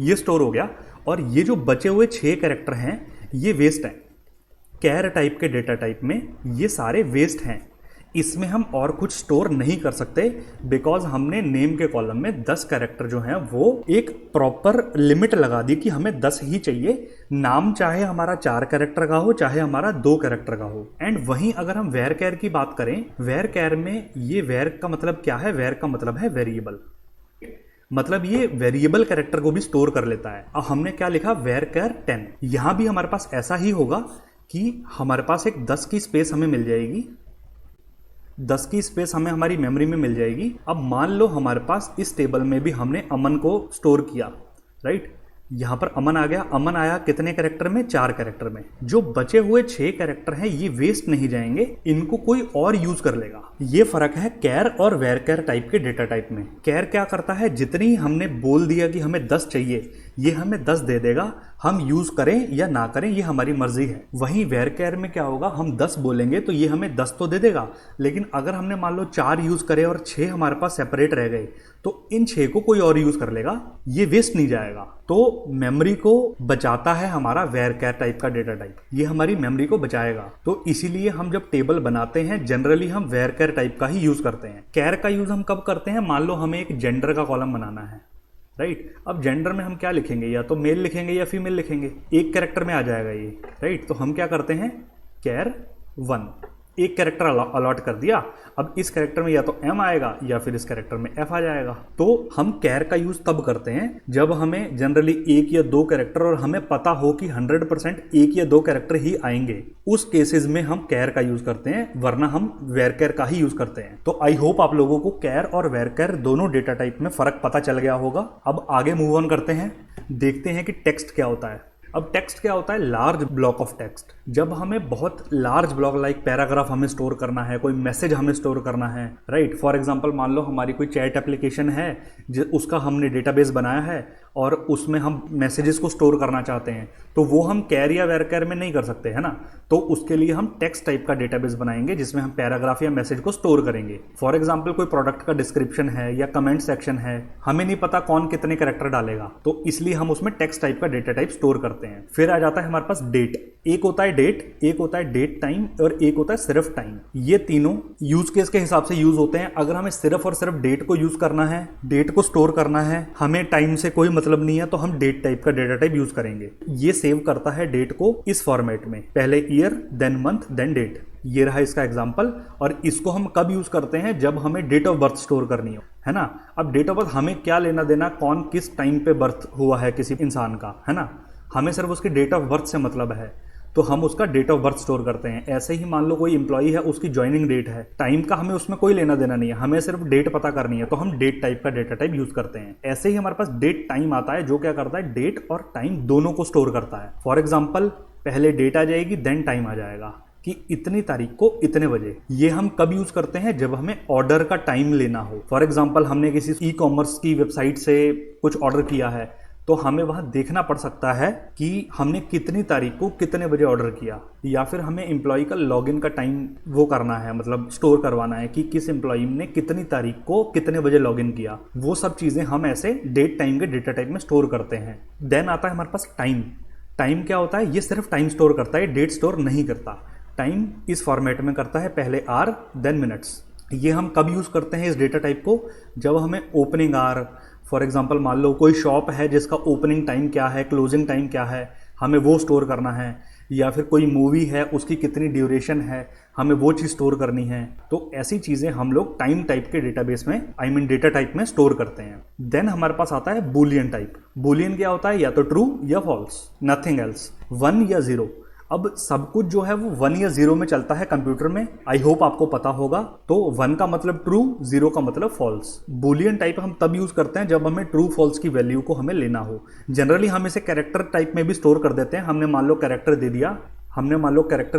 ये स्टोर हो गया और ये जो बचे हुए 6 कैरेक्टर हैं ये वेस्ट हैं। कैर टाइप के डेटा टाइप में ये सारे वेस्ट हैं। इसमें हम और कुछ स्टोर नहीं कर सकते बिकॉज हमने नेम के कॉलम में 10 कैरेक्टर जो हैं वो एक प्रॉपर लिमिट लगा दी कि हमें 10 ही चाहिए। नाम चाहे हमारा 4 कैरेक्टर का हो, चाहे हमारा 2 कैरेक्टर का हो। एंड वहीं अगर हम वेर कैर की बात करें, वेर कैर में ये वेर का मतलब क्या है? वेर का मतलब है वेरिएबल, मतलब ये वेरिएबल कैरेक्टर को भी स्टोर कर लेता है। अब हमने क्या लिखा, वेर कैर 10। यहां भी हमारे पास ऐसा ही होगा कि हमारे पास एक 10 की स्पेस हमें मिल जाएगी, 10 की स्पेस हमें हमारी मेमोरी में मिल जाएगी। अब मान लो हमारे पास इस टेबल में भी हमने अमन को स्टोर किया, राइट। यहाँ पर अमन आ गया। अमन आया कितने कैरेक्टर में? 4 कैरेक्टर में। जो बचे हुए 6 कैरेक्टर हैं ये वेस्ट नहीं जाएंगे, इनको कोई और यूज कर लेगा। ये फर्क है कैर और वेर कैर टाइप के डेटा टाइप में। कैर क्या करता है, जितनी हमने बोल दिया कि हमें 10 चाहिए, ये हमें 10 दे देगा। हम यूज करें या ना करें ये हमारी मर्जी है। वहीं वेर कैर में क्या होगा, हम 10 बोलेंगे तो ये हमें 10 तो दे देगा, लेकिन अगर हमने मान लो 4 यूज करे और 6 हमारे पास सेपरेट रह गए तो इन 6 को कोई और यूज कर लेगा, ये वेस्ट नहीं जाएगा। तो मेमोरी को बचाता है हमारा वेर कैर टाइप का डेटा टाइप, ये हमारी मेमोरी को बचाएगा। तो इसीलिए हम जब टेबल बनाते हैं जनरली हम वेर कैर टाइप का ही यूज करते हैं। कैर का यूज हम कब करते हैं, मान लो हमें एक जेंडर का कॉलम बनाना है, राइट। अब जेंडर में हम क्या लिखेंगे, या तो मेल लिखेंगे या फीमेल लिखेंगे, एक कैरेक्टर में आ जाएगा ये, राइट। तो हम क्या करते हैं, कैर 1 एक कैरेक्टर अलॉट कर दिया। अब इस कैरेक्टर में या तो M आएगा या फिर इस कैरेक्टर में F आ जाएगा। तो हम कैर का यूज तब करते हैं जब हमें जनरली 1 या 2 कैरेक्टर और हमें पता हो कि 100% 1 या 2 कैरेक्टर ही आएंगे, उस केसेस में हम कैर का यूज करते हैं, वरना हम वेर कैर का ही यूज करते हैं। तो आई होप आप लोगों को कैर और वेर कैर दोनों डेटा टाइप में फर्क पता चल गया होगा। अब आगे मूव ऑन करते हैं, देखते हैं कि टेक्स्ट क्या होता है। अब टेक्स्ट क्या होता है, लार्ज ब्लॉक ऑफ टेक्स्ट। जब हमें बहुत लार्ज ब्लॉक लाइक पैराग्राफ हमें स्टोर करना है, कोई मैसेज हमें स्टोर करना है, राइट। फॉर एग्जांपल मान लो हमारी कोई चैट एप्लीकेशन है, उसका हमने डेटाबेस बनाया है और उसमें हम मैसेजेस को स्टोर करना चाहते हैं, तो वो हम कैर या वेर कैर में नहीं कर सकते, है ना। तो उसके लिए हम टेक्स्ट टाइप का डेटाबेस बनाएंगे जिसमें हम पैराग्राफ या मैसेज को स्टोर करेंगे। फॉर एग्जांपल कोई प्रोडक्ट का डिस्क्रिप्शन है या कमेंट सेक्शन है, हमें नहीं पता कौन कितने कैरेक्टर डालेगा, तो इसलिए हम उसमें टेक्स्ट टाइप का डेटा टाइप स्टोर करते हैं। फिर आ जाता है हमारे पास डेट। एक होता है डेट, एक होता है डेट टाइम और एक होता है सिर्फ टाइम। ये तीनों यूज केस के हिसाब से यूज होते हैं। अगर हमें सिर्फ और सिर्फ डेट को यूज करना है, डेट को स्टोर करना है, हमें टाइम से कोई मतलब नहीं है, तो हम डेट टाइप का डेटा टाइप यूज करेंगे। ये सेव करता है डेट को इस फॉर्मेट में, पहले year then month then date. ये रहा इसका एग्जांपल। और इसको हम कब यूज करते हैं, जब हमें डेट ऑफ बर्थ स्टोर करनी हो, है ना। अब डेट ऑफ बर्थ हमें क्या लेना देना, कौन किस टाइम पे बर्थ हुआ है किसी इंसान का, है ना। हमें सिर्फ उसकी डेट ऑफ बर्थ से मतलब है, तो हम उसका डेट ऑफ बर्थ स्टोर करते हैं। ऐसे ही मान लो कोई इंप्लॉई है, उसकी ज्वाइनिंग डेट है, टाइम का हमें उसमें कोई लेना देना नहीं है, हमें सिर्फ डेट पता करनी है, तो हम डेट टाइप का डेटा टाइप यूज करते हैं। ऐसे ही हमारे पास डेट टाइम आता है, जो क्या करता है, डेट और टाइम दोनों को स्टोर करता है। फॉर एग्जाम्पल पहले डेट आ जाएगी देन टाइम आ जाएगा कि इतनी तारीख को इतने बजे। ये हम कब यूज करते हैं, जब हमें ऑर्डर का टाइम लेना हो। फॉर एग्जाम्पल हमने किसी ई कॉमर्स की वेबसाइट से कुछ ऑर्डर किया है, तो हमें वहां देखना पड़ सकता है कि हमने कितनी तारीख को कितने बजे ऑर्डर किया, या फिर हमें एम्प्लॉय का लॉगिन का टाइम वो करना है, मतलब स्टोर करवाना है कि किस एम्प्लॉय ने कितनी तारीख को कितने बजे लॉगिन किया। वो सब चीजें हम ऐसे डेट टाइम के डेटा टाइप में स्टोर करते हैं। देन आता है हमारे पास टाइम। टाइम क्या होता है, ये सिर्फ टाइम स्टोर करता है, डेट स्टोर नहीं करता। टाइम इस फॉर्मेट में करता है, पहले आर देन मिनट्स। ये हम कब यूज करते हैं इस डेटा टाइप को, जब हमें ओपनिंग आर, फॉर एग्जाम्पल मान लो कोई शॉप है जिसका ओपनिंग टाइम क्या है, क्लोजिंग टाइम क्या है, हमें वो स्टोर करना है। या फिर कोई मूवी है उसकी कितनी ड्यूरेशन है, हमें वो चीज़ स्टोर करनी है। तो ऐसी चीज़ें हम लोग टाइम टाइप के डेटाबेस में डेटा टाइप में स्टोर करते हैं। देन हमारे पास आता है बूलियन टाइप। बूलियन क्या होता है, या तो ट्रू या फॉल्स, नथिंग एल्स, 1 या 0। अब सब कुछ जो है वो 1 या 0 में चलता है कंप्यूटर में, आई होप आपको पता होगा। तो 1 का मतलब ट्रू, 0 का मतलब फॉल्स। बूलियन टाइप हम तब यूज करते हैं जब हमें ट्रू फॉल्स की वैल्यू को हमें लेना हो। जनरली हम इसे कैरेक्टर टाइप में भी स्टोर कर देते हैं। हमने मान लो कैरेक्टर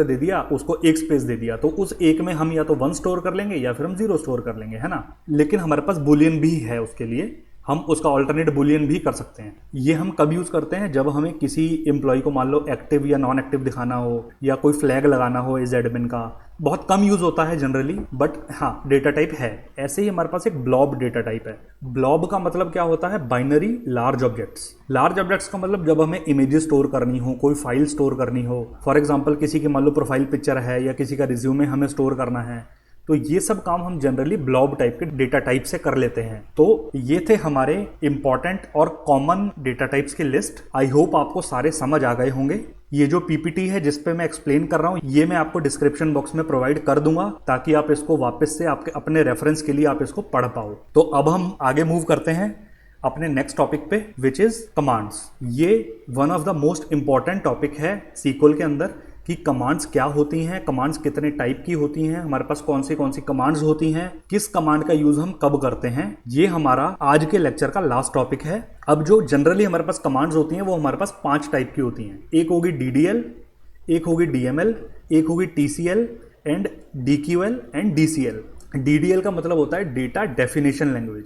दे दिया, उसको एक स्पेस दे दिया, तो उस एक में हम या तो 1 स्टोर कर लेंगे या फिर हम 0 स्टोर कर लेंगे, है ना। लेकिन हमारे पास बूलियन भी है, उसके लिए हम उसका ऑल्टरनेट बूलियन भी कर सकते हैं। ये हम कब यूज करते हैं, जब हमें किसी एम्प्लॉय को मान लो एक्टिव या नॉन एक्टिव दिखाना हो, या कोई फ्लैग लगाना हो एज एडमिन का। बहुत कम यूज होता है जनरली, बट हाँ डेटा टाइप है। ऐसे ही हमारे पास एक ब्लॉब डेटा टाइप है। ब्लॉब का मतलब क्या होता है, binary large objects. Large objects का मतलब जब हमें इमेजेस स्टोर करनी हो, कोई फाइल स्टोर करनी हो, फॉर एग्जाम्पल किसी की मान लो प्रोफाइल पिक्चर है या किसी का रिज्यूमे हमें स्टोर करना है, तो ये सब काम हम जनरली ब्लॉब टाइप के डेटा टाइप से कर लेते हैं। तो ये थे हमारे इंपॉर्टेंट और कॉमन डेटा टाइप्स की लिस्ट। आई होप आपको सारे समझ आ गए होंगे। ये जो पीपीटी है जिस पे मैं एक्सप्लेन कर रहा हूँ, ये मैं आपको डिस्क्रिप्शन बॉक्स में प्रोवाइड कर दूंगा, ताकि आप इसको वापस से आपके अपने रेफरेंस के लिए आप इसको पढ़ पाओ। तो अब हम आगे मूव करते हैं अपने नेक्स्ट टॉपिक पे, विच इज कमांड्स। ये one of the most important topic है सीक्वल के अंदर, कि कमांड्स क्या होती हैं, कमांड्स कितने टाइप की होती हैं, हमारे पास कौन सी कमांड्स होती हैं, किस कमांड का यूज हम कब करते हैं। ये हमारा आज के लेक्चर का लास्ट टॉपिक है। अब जो जनरली हमारे पास कमांड्स होती हैं वो हमारे पास 5 टाइप की होती हैं। एक होगी DDL, एक होगी DML, एक होगी TCL and DQL and DCL। DDL का मतलब होता है डेटा डेफिनेशन लैंग्वेज,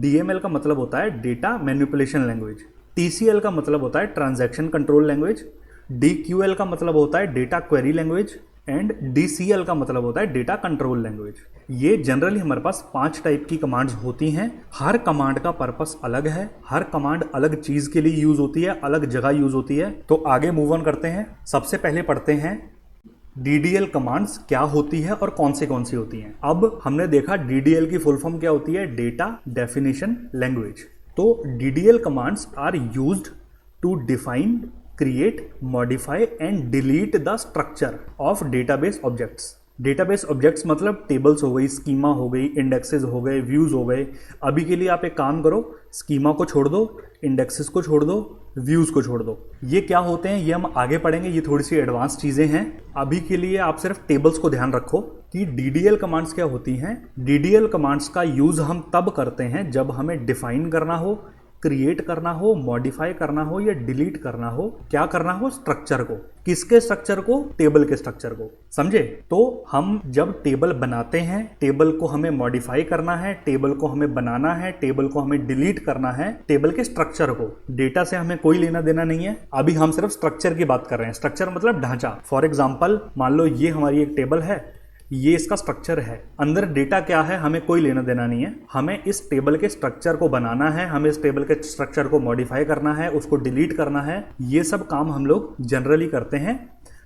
DML का मतलब होता है डेटा मैनिपुलेशन लैंग्वेज, TCL का मतलब होता है ट्रांजैक्शन कंट्रोल लैंग्वेज, DQL का मतलब होता है data query language and DCL का मतलब होता है डेटा कंट्रोल लैंग्वेज। ये जनरली हमारे पास 5 टाइप की कमांड्स होती हैं। हर कमांड का पर्पस अलग है, हर कमांड अलग चीज के लिए यूज होती है, अलग जगह यूज होती है। तो आगे मूव ऑन करते हैं। सबसे पहले पढ़ते हैं DDL कमांड्स क्या होती है और कौन सी होती हैं। अब हमने देखा DDL की फुल फॉर्म क्या होती है, डेटा डेफिनेशन लैंग्वेज। तो DDL commands are used to define, create, modify and delete the structure of database objects। Database objects मतलब टेबल्स हो गई, स्कीमा हो गई, इंडेक्सेस हो गए, व्यूज हो गए। अभी के लिए आप एक काम करो, स्कीमा को छोड़ दो, इंडेक्सेस को छोड़ दो, व्यूज को छोड़ दो। ये क्या होते हैं ये हम आगे पढ़ेंगे, ये थोड़ी सी एडवांस चीजें हैं। अभी के लिए आप सिर्फ टेबल्स को ध्यान रखो कि DDL कमांड्स क्या होती हैं। DDL कमांड्स का यूज हम तब करते हैं जब हमें डिफाइन करना हो, क्रिएट करना हो, मॉडिफाई करना हो या डिलीट करना हो। क्या करना हो, स्ट्रक्चर को। किसके स्ट्रक्चर को, टेबल के स्ट्रक्चर को, समझे। तो हम जब टेबल बनाते हैं, टेबल को हमें मॉडिफाई करना है, टेबल को हमें बनाना है, टेबल को हमें डिलीट करना है, टेबल के स्ट्रक्चर को। डेटा से हमें कोई लेना देना नहीं है, अभी हम सिर्फ स्ट्रक्चर की बात कर रहे हैं। स्ट्रक्चर मतलब ढांचा। फॉर एग्जाम्पल मान लो ये हमारी एक टेबल है, ये इसका स्ट्रक्चर है, अंदर डेटा क्या है हमें कोई लेना देना नहीं है। हमें इस टेबल के स्ट्रक्चर को बनाना है, हमें इस टेबल के स्ट्रक्चर को मॉडिफाई करना है, उसको डिलीट करना है। ये सब काम हम लोग जनरली करते हैं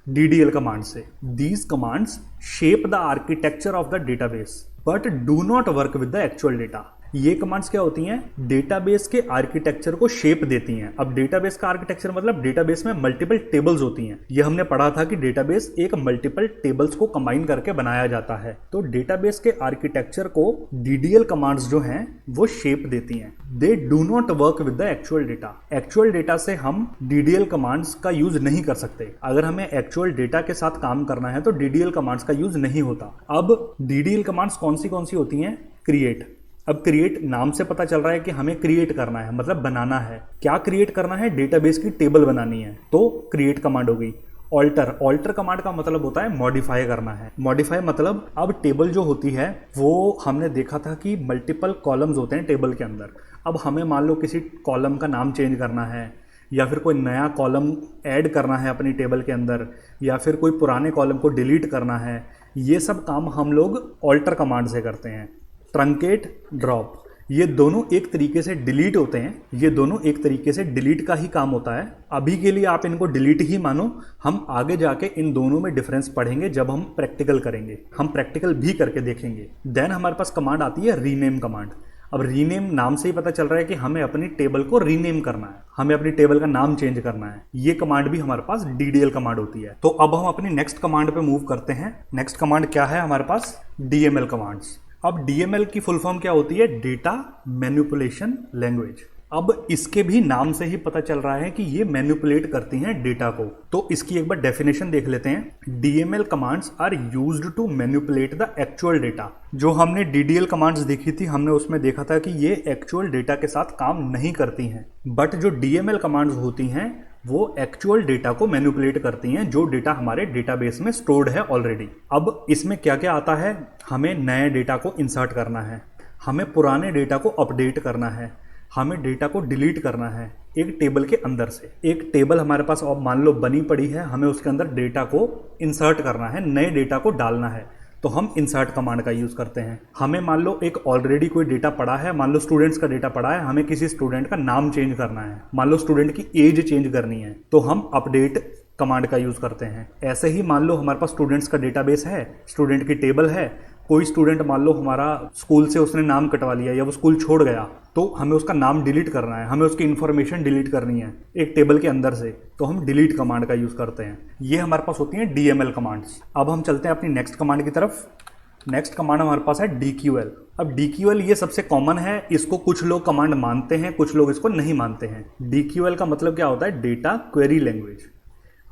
DDL कमांड से। These commands shape the architecture of the database but do not work with the actual data. ये कमांड्स क्या होती हैं, डेटाबेस के आर्किटेक्चर को शेप देती हैं। अब डेटाबेस का आर्किटेक्चर मतलब डेटाबेस में मल्टीपल टेबल्स होती हैं। ये हमने पढ़ा था कि डेटाबेस एक मल्टीपल टेबल्स को कंबाइन करके बनाया जाता है। तो डेटाबेस के आर्किटेक्चर को DDL कमांड्स जो हैं वो शेप देती हैं। They do not work with the actual data. Actual data से हम DDL कमांड्स का यूज नहीं कर सकते। अगर हमें एक्चुअल डेटा के साथ काम करना है तो DDL कमांड्स का यूज नहीं होता। अब DDL कमांड्स कौन सी होती हैं, क्रिएट। अब क्रिएट नाम से पता चल रहा है कि हमें क्रिएट करना है, मतलब बनाना है। क्या क्रिएट करना है, डेटाबेस की टेबल बनानी है, तो क्रिएट कमांड हो गई। ऑल्टर कमांड का मतलब होता है मॉडिफाई करना है। मॉडिफाई मतलब अब टेबल जो होती है वो हमने देखा था कि मल्टीपल कॉलम्स होते हैं टेबल के अंदर। अब हमें मान लो किसी कॉलम का नाम चेंज करना है, या फिर कोई नया कॉलम ऐड करना है अपनी टेबल के अंदर, या फिर कोई पुराने कॉलम को डिलीट करना है। ये सब काम हम लोग ऑल्टर कमांड से करते हैं। ट्रंकेट, ड्रॉप, ये दोनों एक तरीके से डिलीट होते हैं। ये दोनों एक तरीके से डिलीट का ही काम होता है। अभी के लिए आप इनको डिलीट ही मानो, हम आगे जाके इन दोनों में डिफरेंस पढ़ेंगे जब हम प्रैक्टिकल करेंगे। हम प्रैक्टिकल भी करके देखेंगे। देन हमारे पास कमांड आती है रीनेम कमांड। अब रीनेम नाम से ही पता चल रहा है कि हमें अपनी टेबल को रीनेम करना है, हमें अपनी टेबल का नाम चेंज करना है। ये कमांड भी हमारे पास DDL कमांड होती है। तो अब हम अपनी नेक्स्ट कमांड पे मूव करते हैं। नेक्स्ट कमांड क्या है हमारे पास? DML commands. अब DML की फुल फॉर्म क्या होती है? Data manipulation language. अब इसके भी नाम से ही पता चल रहा है कि ये मैनिपुलेट करती हैं डेटा को। तो इसकी एक बार डेफिनेशन देख लेते हैं। DML commands are used to manipulate the actual data. जो हमने DDL कमांड्स देखी थी, हमने उसमें देखा था कि ये एक्चुअल डेटा के साथ काम नहीं करती हैं, बट जो DML कमांड्स होती हैं वो एक्चुअल डेटा को मैनिपुलेट करती हैं, जो डेटा हमारे डेटाबेस में स्टोर्ड है ऑलरेडी। अब इसमें क्या क्या आता है? हमें नए डेटा को इंसर्ट करना है, हमें पुराने डेटा को अपडेट करना है, हमें डेटा को डिलीट करना है एक टेबल के अंदर से। एक टेबल हमारे पास अब मान लो बनी पड़ी है, हमें उसके अंदर डेटा को इंसर्ट करना है, नए डेटा को डालना है, तो हम इंसर्ट कमांड का यूज़ करते हैं। हमें मान लो एक ऑलरेडी कोई डेटा पड़ा है, मान लो स्टूडेंट्स का डेटा पड़ा है, हमें किसी स्टूडेंट का नाम चेंज करना है, मान लो स्टूडेंट की एज चेंज करनी है, तो हम अपडेट कमांड का यूज़ करते हैं। ऐसे ही मान लो हमारे पास स्टूडेंट्स का डेटाबेस है, स्टूडेंट की टेबल है, कोई स्टूडेंट मान लो हमारा स्कूल से उसने नाम कटवा लिया या वो स्कूल छोड़ गया, तो हमें उसका नाम डिलीट करना है, हमें उसकी इन्फॉर्मेशन डिलीट करनी है एक टेबल के अंदर से, तो हम डिलीट कमांड का यूज़ करते हैं। ये हमारे पास होती हैं DML कमांड्स। अब हम चलते हैं अपनी नेक्स्ट कमांड की तरफ। नेक्स्ट कमांड हमारे पास है DQL। अब DQL ये सबसे कॉमन है, इसको कुछ लोग कमांड मानते हैं, कुछ लोग इसको नहीं मानते हैं। DQL का मतलब क्या होता है? Data query language.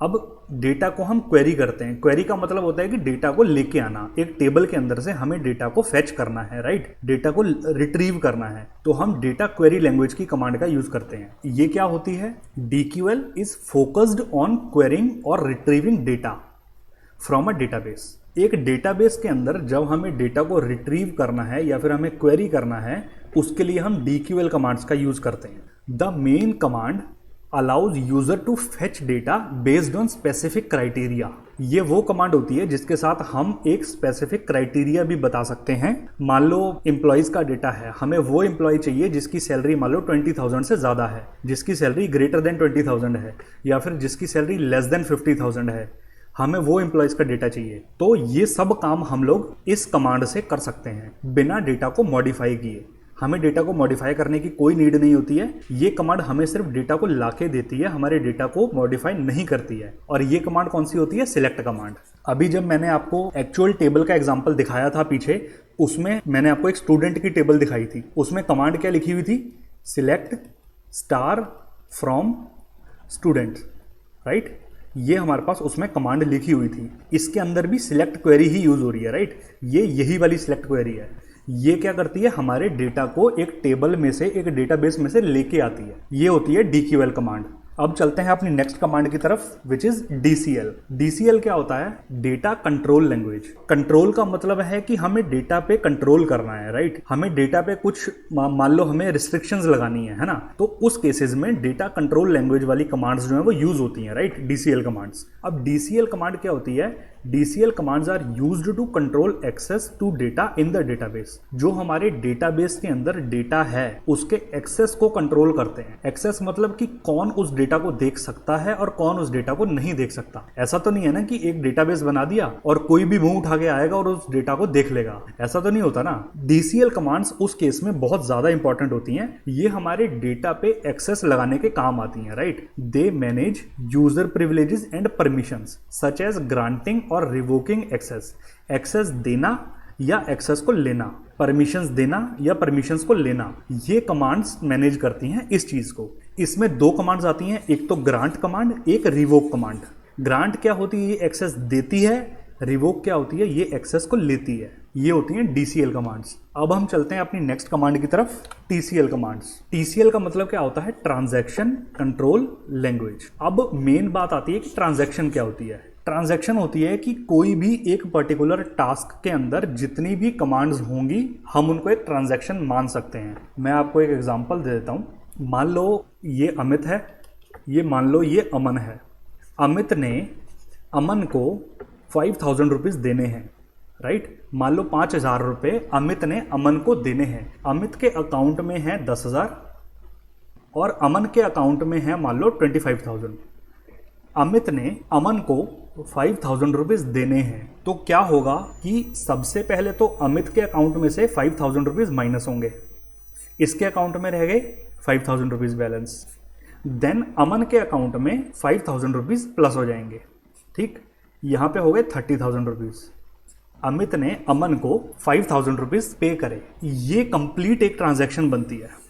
अब डेटा को हम क्वेरी करते हैं। क्वेरी का मतलब होता है कि डेटा को लेके आना, एक टेबल के अंदर से हमें डेटा को फेच करना है, राइट, डेटा को रिट्रीव करना है, तो हम डेटा क्वेरी लैंग्वेज की कमांड का यूज करते हैं। ये क्या होती है? DQL is focused on querying और retrieving data from a database. एक डेटाबेस के अंदर जब हमें डेटा को रिट्रीव करना है या फिर हमें क्वेरी करना है, उसके लिए हम DQL कमांड्स का यूज करते हैं। The main command allows user to fetch data based on specific criteria. ये वो कमांड होती है जिसके साथ हम एक स्पेसिफिक क्राइटेरिया भी बता सकते हैं। मान लो एम्प्लॉयज का डेटा है, हमें वो एम्प्लॉय चाहिए जिसकी सैलरी मान लो 20,000 से ज़्यादा है, जिसकी सैलरी ग्रेटर देन 20,000 है, या फिर जिसकी सैलरी लेस देन 50,000 है, हमें वो एम्प्लॉयज का डेटा चाहिए। तो ये सब काम हम लोग इस कमांड से कर सकते हैं बिना डेटा को मॉडिफाई किए। हमें डेटा को मॉडिफाई करने की कोई नीड नहीं होती है। ये कमांड हमें सिर्फ डेटा को लाके देती है, हमारे डेटा को मॉडिफाई नहीं करती है। और ये कमांड कौन सी होती है? Select command. अभी जब मैंने आपको एक्चुअल टेबल का एग्जांपल दिखाया था पीछे, उसमें मैंने आपको एक स्टूडेंट की टेबल दिखाई थी। उसमें कमांड क्या लिखी हुई थी? Select star from student, right. ये हमारे पास उसमें कमांड लिखी हुई थी। इसके अंदर भी सिलेक्ट क्वेरी ही यूज हो रही है, राइट। ये यही वाली सिलेक्ट क्वेरी है। ये क्या करती है? हमारे डेटा को एक टेबल में से, एक डेटाबेस में से लेके आती है। ये होती है DQL कमांड। अब चलते हैं अपनी नेक्स्ट कमांड की तरफ, विच इज DCL। DCL क्या होता है? Data control language. कंट्रोल का मतलब है कि हमें डेटा पे कंट्रोल करना है, राइट। हमें डेटा पे कुछ मान लो हमें रिस्ट्रिक्शंस लगानी है ना, तो उस केसेस में डेटा कंट्रोल लैंग्वेज वाली कमांड्स जो है वो यूज होती हैं, राइट, DCL कमांड्स। अब DCL कमांड क्या होती है? DCL commands are used to control access to data in the database. जो हमारे डेटाबेस के अंदर डेटा है उसके एक्सेस को कंट्रोल करते हैं। एक्सेस मतलब कि कौन उस डेटा को देख सकता है और कौन उस डेटा को नहीं देख सकता। ऐसा तो नहीं है ना कि एक डेटाबेस बना दिया और कोई भी मुंह उठा के आएगा और उस डेटा को देख लेगा, ऐसा तो नहीं होता ना। DCL कमांड्स उस केस में बहुत ज्यादा इंपॉर्टेंट होती हैं। ये हमारे डेटा पे एक्सेस लगाने के काम आती हैं, right. They manage user privileges and permissions such as granting और रिवोकिंग एक्सेस। एक्सेस देना या एक्सेस को लेना, परमिशंस देना या परमिशंस को लेना, ये कमांड्स मैनेज करती हैं इस चीज को। इसमें दो कमांड्स आती हैं, एक तो ग्रांट कमांड, एक रिवोक कमांड। ग्रांट क्या होती है? ये एक्सेस देती है। रिवोक क्या होती है? ये एक्सेस को लेती है। ये होती हैं DCL कमांड्स। अब हम चलते हैं अपनी नेक्स्ट कमांड की तरफ, TCL कमांड्स। TCL का मतलब क्या होता है? Transaction control language. अब मेन बात आती है कि ट्रांजैक्शन क्या होती है। ट्रांजैक्शन होती है कि कोई भी एक पर्टिकुलर टास्क के अंदर जितनी भी कमांड्स होंगी हम उनको एक ट्रांजैक्शन मान सकते हैं। मैं आपको एक एग्जांपल दे देता हूँ। मान लो ये अमित है, ये मान लो ये अमन है। अमित ने अमन को 5,000 रुपीज़ देने हैं, राइट। मान लो 5,000 रुपये अमित ने अमन को देने हैं। अमित के अकाउंट में है 10,000 और अमन के अकाउंट में है मान लो 25,000। अमित ने अमन को 5,000 रुपीज़ देने हैं, तो क्या होगा कि सबसे पहले तो अमित के अकाउंट में से 5,000 रुपीज़ माइनस होंगे, इसके अकाउंट में रह गए 5,000 रुपीज़ बैलेंस। देन अमन के अकाउंट में 5,000 रुपीज़ प्लस हो जाएंगे। ठीक, यहाँ पे हो गए 30,000 रुपीज़। अमित ने अमन को 5,000 रुपीज़ पे करे। ये कंप्लीट एक ट्रांजैक्शन बनती है।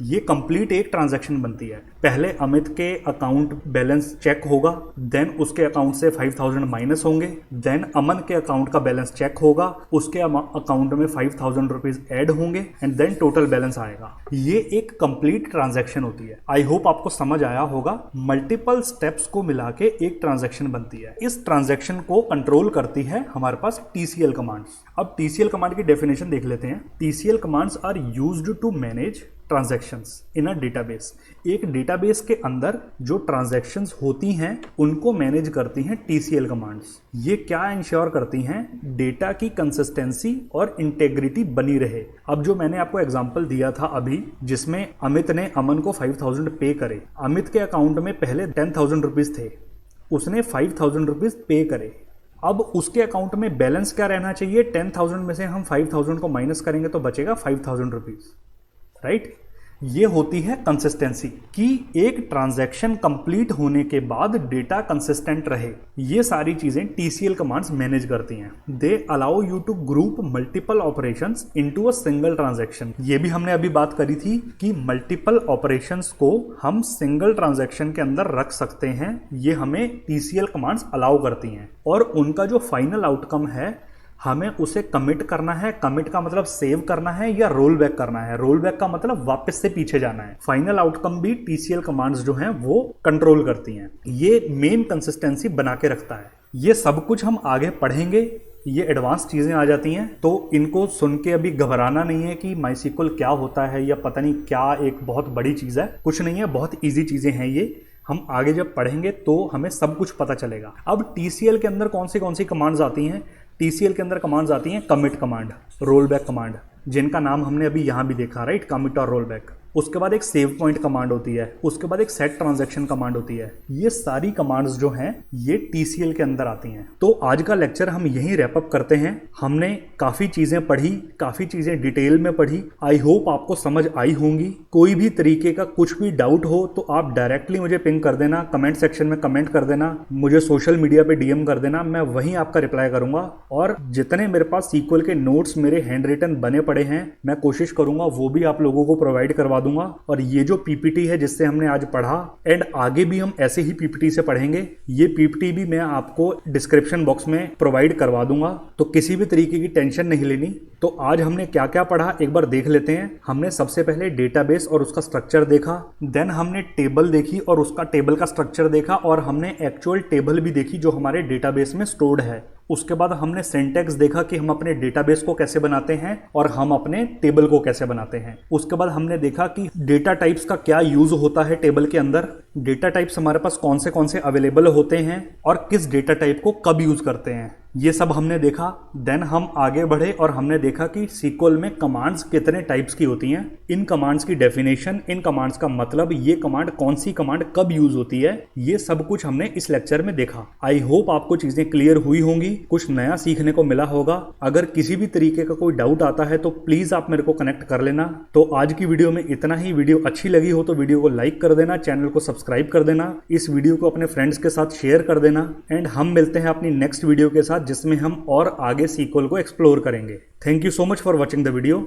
ये कंप्लीट एक ट्रांजैक्शन बनती है। पहले अमित के अकाउंट बैलेंस चेक होगा, देन उसके अकाउंट से 5,000 माइनस होंगे, देन अमन के अकाउंट का बैलेंस चेक होगा, उसके अकाउंट में 5,000 रुपीज ऐड होंगे एंड देन टोटल बैलेंस आएगा। ये एक कंप्लीट ट्रांजैक्शन होती है। आई होप आपको समझ आया होगा। मल्टीपल स्टेप्स को मिला के एक ट्रांजैक्शन बनती है। इस ट्रांजैक्शन को कंट्रोल करती है हमारे पास टीसीएल कमांड्स। अब टीसीएल कमांड की डेफिनेशन देख लेते हैं। TCL commands are used to manage transactions in a database. एक डेटाबेस के अंदर जो ट्रांजैक्शंस होती हैं उनको मैनेज करती हैं टीसीएल कमांड्स। ये क्या इंश्योर करती हैं? डेटा की कंसिस्टेंसी और इंटेग्रिटी बनी रहे। अब जो मैंने आपको एग्जांपल दिया था अभी, जिसमें अमित ने अमन को 5,000 पे करे। अमित के अकाउंट में पहले 10,000 रुपीज थे, उसने 5,000 रुपीज पे करे। अब उसके अकाउंट में बैलेंस क्या रहना चाहिए? 10,000 में से हम 5,000 को माइनस करेंगे तो बचेगा 5,000 रुपीज, राइट। ये होती है कंसिस्टेंसी कि एक ट्रांजैक्शन कंप्लीट होने के बाद डेटा कंसिस्टेंट रहे। ये सारी चीजें टीसीएल कमांड्स मैनेज करती हैं। They allow you to group multiple operations into a single transaction. ये भी हमने अभी बात करी थी कि मल्टीपल ऑपरेशंस को हम सिंगल ट्रांजैक्शन के अंदर रख सकते हैं। ये हमें टीसीएल कमांड्स अलाउ करती हैं और उनका जो फाइनल आउटकम है हमें उसे कमिट करना है। कमिट का मतलब सेव करना है या रोल बैक करना है। रोल बैक का मतलब वापस से पीछे जाना है। फाइनल आउटकम भी टीसीएल कमांड्स जो हैं वो कंट्रोल करती हैं। ये मेन कंसिस्टेंसी बना के रखता है। ये सब कुछ हम आगे पढ़ेंगे। ये एडवांस चीज़ें आ जाती हैं तो इनको सुन के अभी घबराना नहीं है कि माईसीक्वल क्या होता है या पता नहीं क्या एक बहुत बड़ी चीज़ है। कुछ नहीं है, बहुत ईजी चीज़ें हैं ये। हम आगे जब पढ़ेंगे तो हमें सब कुछ पता चलेगा। अब टीसीएल के अंदर कौन सी कमांड्स आती हैं? टीसीएल के अंदर कमांड्स आती हैं commit command, roll back command, जिनका नाम हमने अभी यहाँ भी देखा, राइट, कमिट और रोल बैक। उसके बाद एक सेव पॉइंट कमांड होती है, उसके बाद एक सेट ट्रांजैक्शन कमांड होती है। ये सारी कमांड्स जो हैं ये टीसीएल के अंदर आती हैं। तो आज का लेक्चर हम यहीं रैप अप करते हैं। हमने काफ़ी चीज़ें पढ़ी, काफ़ी चीज़ें डिटेल में पढ़ी। आई होप आपको समझ आई होंगी। कोई भी तरीके का कुछ भी डाउट हो तो आप डायरेक्टली मुझे पिंग कर देना, कमेंट सेक्शन में कमेंट कर देना, मुझे सोशल मीडिया पे डीएम कर देना, मैं वहीं आपका रिप्लाई करूंगा। और जितने मेरे पास सीक्वल के नोट्स मेरे हैंड रिटन बने पड़े हैं मैं कोशिश करूंगा वो भी आप लोगों को प्रोवाइड करवा दूंगा। और ये जो पीपीटी है जिससे हमने आज पढ़ा एंड आगे भी हम ऐसे ही पीपीटी से पढ़ेंगे, ये पीपीटी भी मैं आपको डिस्क्रिप्शन बॉक्स में प्रोवाइड करवा दूंगा। तो किसी भी तरीके की टेंशन नहीं लेनी। तो आज हमने क्या क्या पढ़ा एक बार देख लेते हैं। हमने सबसे पहले डेटाबेस और उसका स्ट्रक्चर देखा, देन हमने टेबल देखी और उसका टेबल का स्ट्रक्चर देखा, और हमने एक्चुअल टेबल भी देखी जो हमारे डेटाबेस में स्टोर्ड है। उसके बाद हमने सिंटैक्स देखा कि हम अपने डेटाबेस को कैसे बनाते हैं और हम अपने टेबल को कैसे बनाते हैं। उसके बाद हमने देखा कि डेटा टाइप्स का क्या यूज होता है टेबल के अंदर, डेटा टाइप्स हमारे पास कौन से अवेलेबल होते हैं और किस डेटा टाइप को कब यूज करते हैं। ये सब हमने देखा। देन हम आगे बढ़े और हमने देखा कि सीक्वल में कमांड्स कितने टाइप्स की होती हैं, इन कमांड्स की डेफिनेशन, इन कमांड्स का मतलब, ये कमांड कौन सी कमांड कब यूज होती है, ये सब कुछ हमने इस लेक्चर में देखा। आई होप आपको चीजें क्लियर हुई होंगी, कुछ नया सीखने को मिला होगा। अगर किसी भी तरीके का कोई डाउट आता है तो प्लीज आप मेरे को कनेक्ट कर लेना। तो आज की वीडियो में इतना ही। वीडियो अच्छी लगी हो तो वीडियो को लाइक कर देना, चैनल को सब्सक्राइब कर देना, इस वीडियो को अपने फ्रेंड्स के साथ शेयर कर देना। एंड हम मिलते हैं अपनी नेक्स्ट वीडियो के साथ जिसमें हम और आगे सीक्वल को एक्सप्लोर करेंगे। Thank you so much for watching the video.